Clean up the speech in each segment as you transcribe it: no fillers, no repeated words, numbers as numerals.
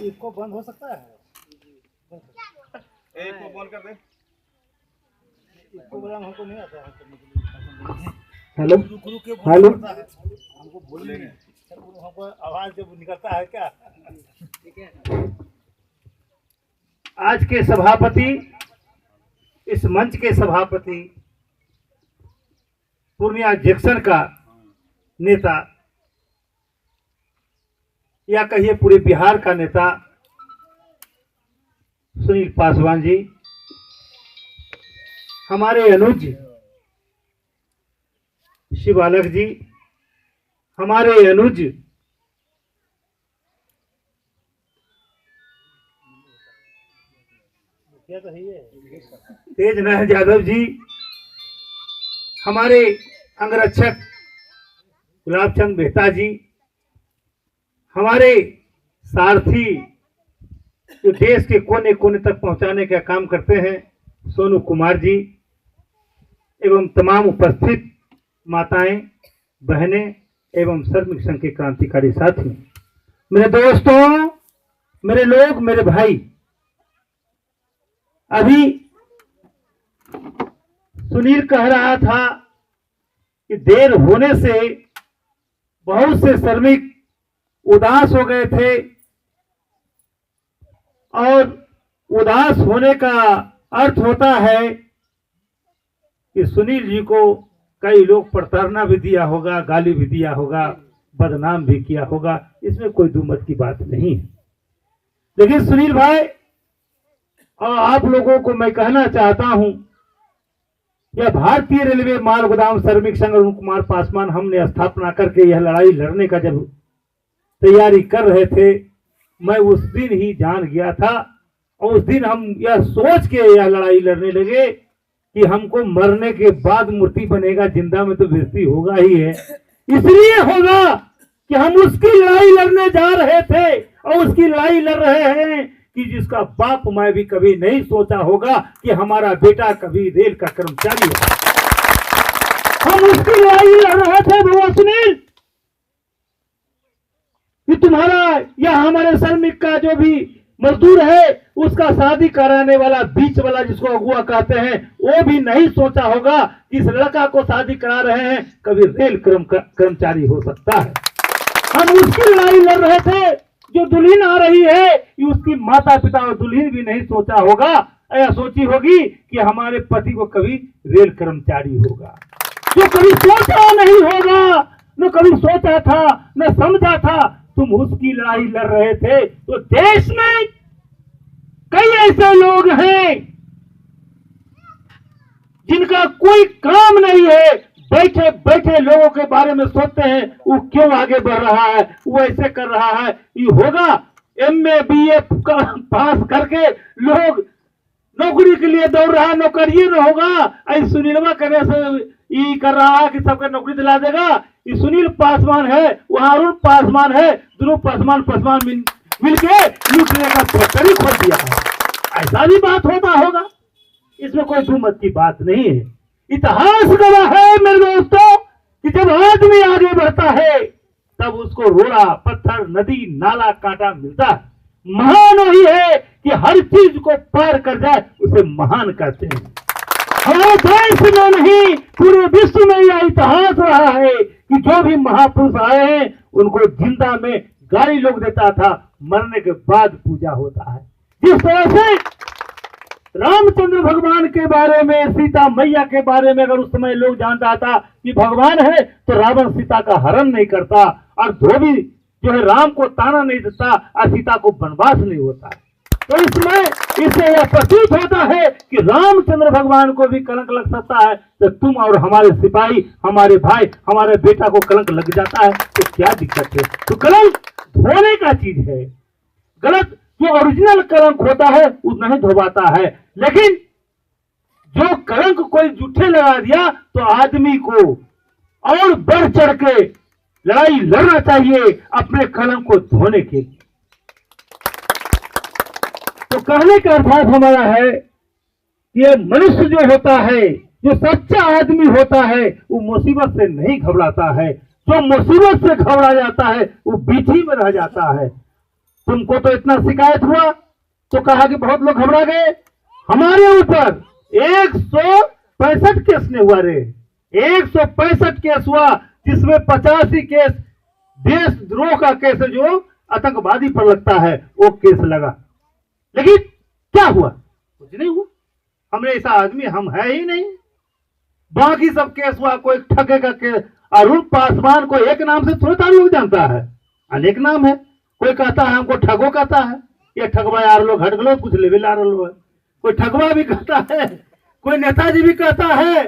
इसको बंद हो सकता है? एक को बंद कर दे। इसको बोला हमको नहीं आता है करने के लिए। हेलो गुरु के हेलो हमको बोलेंगे, हमको आवाज जब निकलता है क्या? आज के सभापति, इस मंच के सभापति, पूर्णिया जंक्शन का नेता या कहिए पूरे बिहार का नेता सुनील पासवान जी, हमारे अनुज शिवालक जी, हमारे अनुज तेज नारायण यादव जी, हमारे अंगरक्षक गुलाब चंद मेहता जी, हमारे सारथी जो देश के कोने कोने तक पहुंचाने का काम करते हैं सोनू कुमार जी, एवं तमाम उपस्थित माताएं, बहनें एवं श्रमिक संघ के क्रांतिकारी साथी, मेरे दोस्तों, मेरे लोग, मेरे भाई, अभी सुनील कह रहा था कि देर होने से बहुत से श्रमिक उदास हो गए थे और उदास होने का अर्थ होता है कि सुनील जी को कई लोग प्रताड़ना भी दिया होगा, गाली भी दिया होगा, बदनाम भी किया होगा, इसमें कोई दुमत की बात नहीं है। लेकिन सुनील भाई और आप लोगों को मैं कहना चाहता हूं, यह भारतीय रेलवे माल गोदाम श्रमिक संघ अरुण कुमार पासवान हमने स्थापना करके यह लड़ाई लड़ने का जब तैयारी कर रहे थे, मैं उस दिन ही जान गया था और उस दिन हम यह सोच के यह लड़ाई लड़ने लगे कि हमको मरने के बाद मूर्ति बनेगा, जिंदा में तो बेइज्जती होगा ही है। इसलिए होगा कि हम उसकी लड़ाई लड़ने जा रहे थे और उसकी लड़ाई लड़ रहे हैं कि जिसका बाप मैं भी कभी नहीं सोचा होगा कि हमारा बेटा कभी रेल का कर्मचारी है। हम उसकी लड़ाई लड़ रहे थे भगवान सुनील कि तुम्हारा या हमारे श्रमिक का जो भी मजदूर है उसका शादी कराने वाला बीच वाला जिसको अगुआ कहते हैं, वो भी नहीं सोचा होगा कि इस लड़का को शादी करा रहे हैं कभी रेल कर्मचारी हो सकता है। हम उसकी लड़ाई लड़ रहे थे, जो दुल्हन आ रही है कि उसकी माता पिता और दुल्हन भी नहीं सोचा होगा या सोची होगी कि हमारे पति को कभी रेल कर्मचारी होगा। जो कभी सोचा नहीं होगा, न कभी सोचा था, न समझा था, तुम उसकी लड़ाई लड़ रहे थे। तो देश में कई ऐसे लोग हैं जिनका कोई काम नहीं है, बैठे बैठे लोगों के बारे में सोचते हैं वो क्यों आगे बढ़ रहा है, वो ऐसे कर रहा है, ये होगा। MA BA पास करके लोग नौकरी के लिए दौड़ रहा है, नौकरी न होगा। ऐसे सुनीलवा करने से ये कर रहा है कि सबका नौकरी दिला देगा। ये सुनील पासवान है, वहां अरुण पासवान है, दोनों पासवान मिलके लूटने का फैक्ट्री खोल दिया है। ऐसा भी बात होता होगा, इसमें कोई दुमत की बात नहीं है। इतिहास गवाह है मेरे दोस्तों कि जब आदमी आगे बढ़ता है तब उसको रोड़ा, पत्थर, नदी, नाला, कांटा मिलता है। महान वही है कि हर चीज को पार कर जाए, उसे महान कहते हैं। हमारे देश में नहीं, पूरे विश्व में यह इतिहास रहा है कि जो भी महापुरुष आए हैं उनको जिंदा में गाली लोग देता था, मरने के बाद पूजा होता है। जिस तरह से रामचंद्र भगवान के बारे में, सीता मैया के बारे में अगर उस समय लोग जानता था कि भगवान है तो रावण सीता का हरण नहीं करता और धोबी जो है राम को ताना नहीं देता और सीता को वनवास नहीं होता। तो इसमें इससे यह प्रतीत होता है कि रामचंद्र भगवान को भी कलंक लग सकता है, तो तुम और हमारे सिपाही, हमारे भाई, हमारे बेटा को कलंक लग जाता है तो क्या दिक्कत है। तो कलंक धोने का चीज है, गलत जो ओरिजिनल कलंक होता है वो नहीं धोवाता है। लेकिन जो कलंक कोई जूठे लगा दिया तो आदमी को और बढ़ चढ़ के लड़ाई लड़ना चाहिए अपने कलंक को धोने के लिए। तो कहने का अर्थात हमारा है कि ये मनुष्य जो होता है, जो सच्चा आदमी होता है, वो मुसीबत से नहीं घबराता है। जो मुसीबत से घबरा जाता है वो बीच ही में रह जाता है। तुमको तो इतना शिकायत हुआ तो कहा कि बहुत लोग घबरा गए। हमारे ऊपर 165 केस ने हुआ रे, 165 केस हुआ, जिसमें 85 केस देशद्रोह का केस है, जो आतंकवादी पर लगता है वो केस लगा। लेकिन क्या हुआ? कुछ नहीं हुआ। हमने ऐसा आदमी हम है ही नहीं। बाकी सब केस हुआ, कोई ठगे का केस, अरुण पासवान को एक नाम से थोड़ा लोग जानता है, अनेक नाम है। कोई कहता है हमको ठगो कहता है, ये ठगवा यार लोग हट गलो कुछ लेवे ला रहे। कोई ठगवा भी कहता है, कोई नेताजी भी कहता है,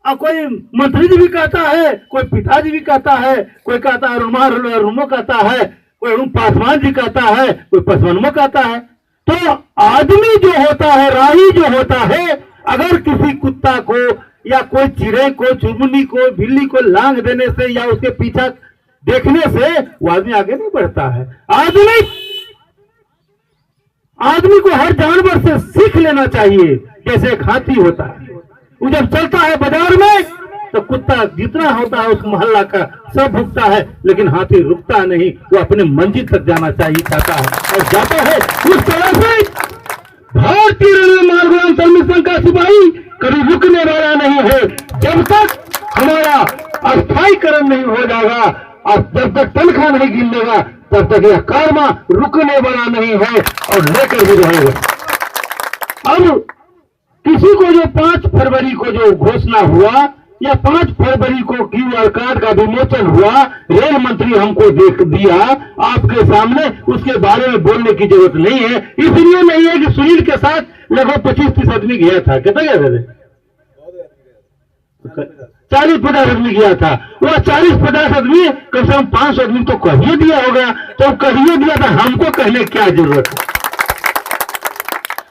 और कोई मंत्री जी भी कहता है, कोई पिताजी भी कहता है, कोई कहता है रुमो कहता है, कोई अरुण पासवान जी कहता है, कोई पासवानमो कहता है। तो आदमी जो होता है, राही जो होता है, अगर किसी कुत्ता को या कोई चिड़ै को, चुनमुनी को, बिल्ली को लांग देने से या उसके पीछा देखने से वो आदमी आगे नहीं बढ़ता है। आदमी को हर जानवर से सीख लेना चाहिए। जैसे एक हाथी होता है, वो जब चलता है बाजार में तो कुत्ता जितना होता है उस मोहल्ला का सब भुगता है, लेकिन हाथी रुकता नहीं, वो अपने मंजिल तक जाना चाहिए चाहता है और जाता है। उस तरह से भारतीय रेलवे मार्ग मिशन का सिपाही कभी रुकने वाला नहीं है। जब तक हमारा अस्थायीकरण नहीं हो जाएगा और जब तक तनख्वाह नहीं गिनेगा, तब तक यह कर्म रुकने वाला नहीं है और लेकर भी रहेगा। अब किसी को जो 5 फरवरी को जो घोषणा हुआ या 5 फरवरी को QR कार्ड का विमोचन हुआ, रेल मंत्री हमको देख दिया आपके सामने, उसके बारे में बोलने की जरूरत नहीं है। इसलिए नहीं है कि सुनील के साथ लगभग 25-30 आदमी गया था। कितना गया थे? 40-50 आदमी गया था। वह 40-50 आदमी कम से कम 500 आदमी तो कहिए दिया होगा। तो कहिए दिया था, हमको कहने क्या जरूरत है?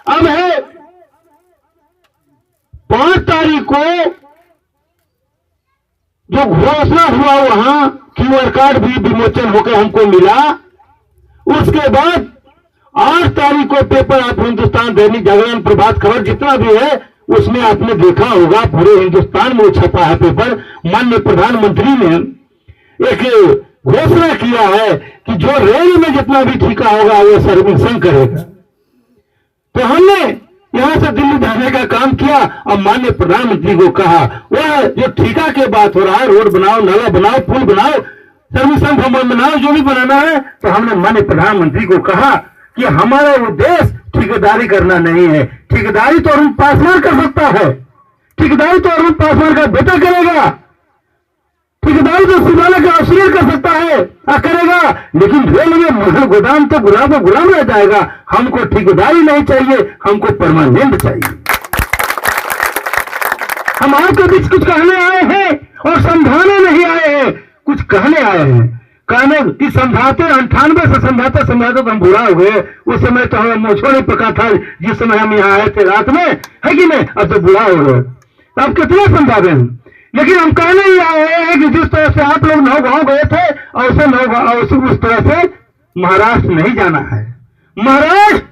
अब है 5 तारीख को जो घोषणा हुआ, वहां QR कार्ड भी विमोचन होकर हमको मिला। उसके बाद 8 तारीख को पेपर आप हिंदुस्तान दैनिक जागरण, प्रभात खबर, जितना भी है उसमें आपने देखा होगा, पूरे हिंदुस्तान में छपा है पेपर। माननीय प्रधानमंत्री ने एक घोषणा किया है कि जो रेल में जितना भी ठेका होगा वो सर्विसिंग करेगा। तो हमने यहां से दिल्ली जाने का काम किया और माननीय प्रधानमंत्री को कहा, वह जो ठेका के बात हो रहा है, रोड बनाओ, नाला बनाओ, पुल बनाओ, सर्विसिंग बनाओ, जो भी बनाना है, तो हमने माननीय प्रधानमंत्री को कहा कि हमारा उद्देश्य ठेकेदारी करना नहीं है। ठेकेदारी तो अरुण पासवान कर सकता है, ठेकेदारी तो अरुण पासवान का बेटा करेगा, ठेकेदारी तो शिवाला का अफसर कर सकता है, करेगा, लेकिन रेलवे महल गोदाम तो गुलाम को गुलाम रह जाएगा। हमको ठेकेदारी नहीं चाहिए, हमको परमानेंट चाहिए। हम आपके बीच कुछ कहने आए हैं और समझाने नहीं आए हैं, कुछ कहने आए हैं। कहने कि समझाते 98 से समझाते समझाते तो हम बुरा हो गए। उस समय तो हमें मोछो नहीं पका था, जिस समय हम यहाँ आए थे रात में, है कि नहीं? अब तो बुरा हो गए, अब कितना समझावे हम। लेकिन हम कहने ही आए हैं कि जिस तरह से आप लोग नौगांव गए थे और उस तरह से महाराष्ट्र नहीं जाना है। महाराष्ट्र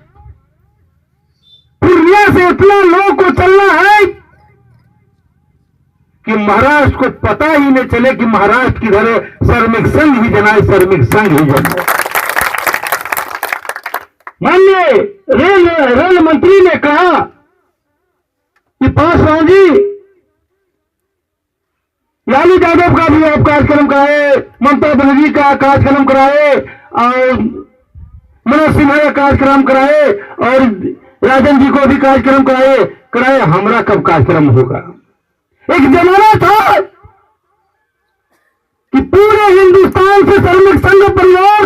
पूर्णिया से इतना लोगों को चलना है कि महाराष्ट्र को पता ही नहीं चले कि महाराष्ट्र की धरे श्रमिक संघ ही जनाए, श्रमिक संघ ही जनाए। माननीय रेल मंत्री ने कहा कि पासवान जी लालू यादव का भी आप कार्यक्रम कराए, ममता बनर्जी का कार्यक्रम कराए और मनोज सिन्हा का कार्यक्रम कराए और राजन जी को भी कार्यक्रम कराए। हमारा कब कार्यक्रम होगा? एक जमाना था कि पूरे हिंदुस्तान से श्रमिक संघ परिवार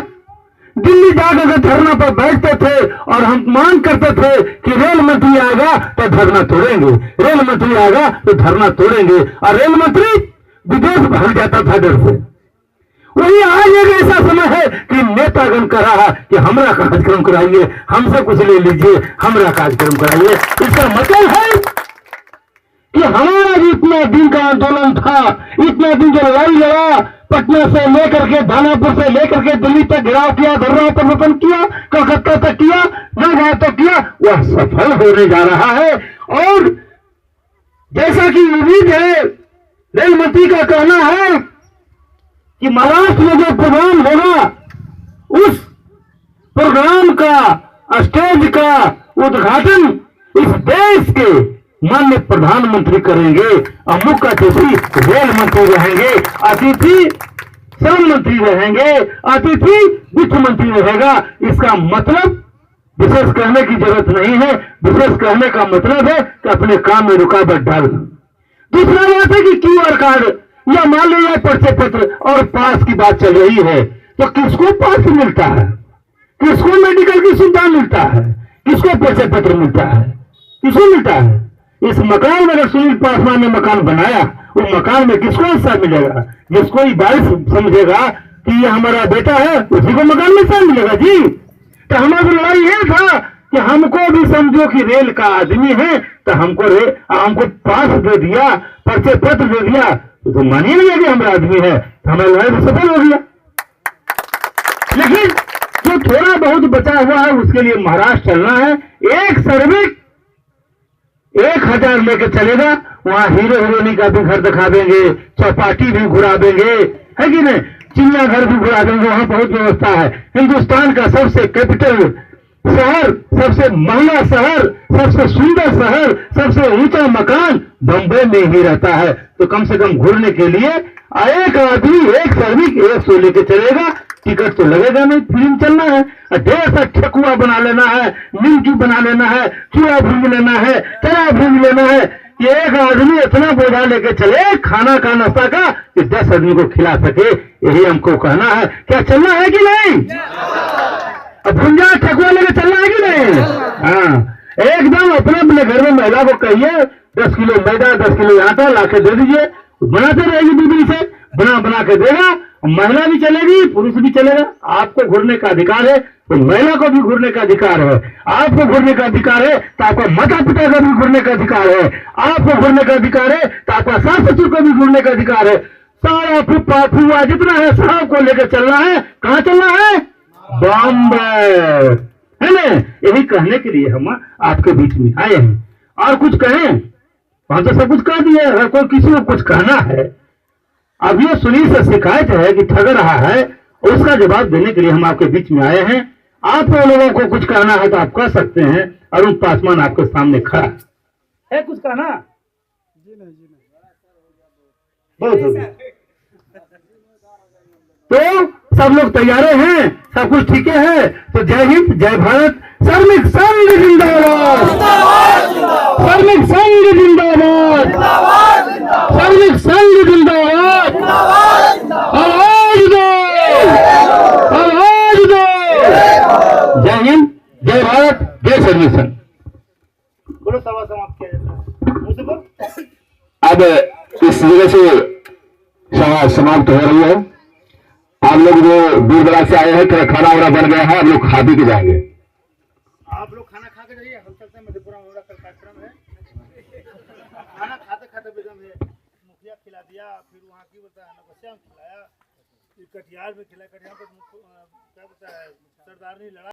दिल्ली जाकर धरना पर बैठते थे और हम मांग करते थे कि रेल मंत्री आएगा तो धरना तोड़ेंगे, रेल मंत्री आएगा तो धरना तोड़ेंगे। और रेल मंत्री विदेश भाग जाता था डर से। वही आज एक ऐसा समय है कि नेतागण कह रहा है कि हमारा कार्यक्रम कराइए, हमसे कुछ ले लीजिए, हमारा कार्यक्रम कराइए। इसका मतलब है कि हमारा जो इतना दिन का आंदोलन था, इतना दिन जो लड़ाई लड़ा, पटना से लेकर के दानापुर से लेकर के दिल्ली तक घेराव किया, धरना प्रदर्शन किया, कलकत्ता तक किया, नौगांव तक किया, वह सफल होने जा रहा है। और जैसा कि उम्मीद है, रेल मंत्री का कहना है कि महाराष्ट्र में जो प्रोग्राम होगा उस का स्टेज का उद्घाटन इस देश के माननीय प्रधानमंत्री करेंगे और मुख्य अतिथि रेल मंत्री रहेंगे, अतिथि श्रम मंत्री रहेंगे, अतिथि वित्त मंत्री रहेगा। इसका मतलब विशेष कहने की जरूरत नहीं है। विशेष कहने का मतलब है कि अपने काम में रुकावट डाल। दूसरा बात है कि क्यूआर कार्ड या मान लीजिए परिचय पत्र और पास की बात चल रही है, तो किसको पास मिलता है, किसको मेडिकल की सुविधा मिलता है, किसको परिचय पत्र मिलता है, किसको मिलता है? इस मकान में अगर सुनील पासवान ने मकान बनाया, वो मकान में किसको हिस्सा मिलेगा? जिसको ये बारिश समझेगा कि ये हमारा बेटा है, उसी को मकान में हिस्सा मिलेगा जी। तो हमारी लड़ाई ये था कि हमको भी समझो कि रेल का आदमी है, तो हमको पास दे दिया, परिचय पत्र दे दिया, तो मानिए नहीं कि हमारा आदमी है, तो हमारी लड़ाई तो सफल हो गया। लेकिन जो थोड़ा बहुत बचा हुआ है उसके लिए महाराष्ट्र चलना है। एक श्रमिक 1000 लेकर चलेगा, वहां हीरो हीरोइनी का भी घर दिखा देंगे, चौपाटी भी घुरा देंगे, है कि नहीं, चिड़ियाघर भी घुरा देंगे, वहां बहुत व्यवस्था है। हिंदुस्तान का सबसे कैपिटल शहर, सबसे महंगा शहर, सबसे सुंदर शहर, सबसे ऊंचा मकान बंबई में ही रहता है। तो कम से कम घूरने के लिए एक आदमी, एक श्रमिक 100 लेके चलेगा, टिकट तो लगेगा नहीं, फिल्म चलना है, ढेर सा ठेकुआ बना लेना है, निमकी बना लेना है, चूड़ा भूंज लेना है, चना भूंज लेना है। कि एक आदमी इतना बोझा लेके चले खाना का नाश्ता का कि 10 आदमी को खिला सके, यही हमको कहना है। क्या चलना है कि नहीं? अब भुंजा ठेकुआ लेके चलना है कि नहीं? हाँ, एकदम अपने घर में महिला को कहिए 10 किलो मैदा 10 किलो आटा ला के दे दीजिए, बनाते रहेगी बीबी से, बना के देगा। महिला भी चलेगी, पुरुष भी चलेगा। आपको घूरने का अधिकार है तो महिला को भी घूरने का अधिकार है, आपको घूरने का अधिकार है तो आपका माता पिता का भी घूरने का अधिकार है, आपको घूरने का अधिकार है तो आपका सास ससुर को भी घूरने का अधिकार है। सारा फुप्पा फुआ जितना है सबको लेकर चलना है। कहाँ चलना है? बॉम्बे, है ना? यही कहने के लिए हम आपके बीच में आए हैं। और कुछ कहें? वहां तो सब कुछ कह दिए। अगर कोई किसी को कुछ कहना है, अब ये सुनील से शिकायत है कि ठग रहा है, उसका जवाब देने के लिए हम आपके बीच में आए हैं। आप लोगों को कुछ कहना है तो आप कह सकते हैं। अरुण पासवान आपके सामने खड़ा है, कुछ कहना? जी नहीं, बहुत हो गया। तो सब लोग तैयार हैं, सब कुछ ठीक है। तो जय हिंद, जय भारत। श्रमिक संघ जिंदाबाद, श्रमिक संघ जिंदाबाद, श्रमिक संघ जिंदाबाद। आवाज दो, आवाज दो। जय हिंद, जय भारत, जय श्रमिक संघ। बोलो, सभा समाप्त किया जाता है। अब इस जगह से सभा समाप्त हो रही है। आप लोग जो दूर दराज से आए हैं, खाना वाना बन गया है, आप लोग खा पी के जाएंगे। आप लोग खाना खा के जाइए, हम चलते हैं मधेपुरा में, कल कार्यक्रम है। खाना खाते खाते बेगम है मुखिया खिला दिया, फिर वहाँ की बोलता है नवसिया में खिलाया, फिर कटिहार में खिलाया, कटिहार पर क्या बोलता है सरदारनी लड़ा।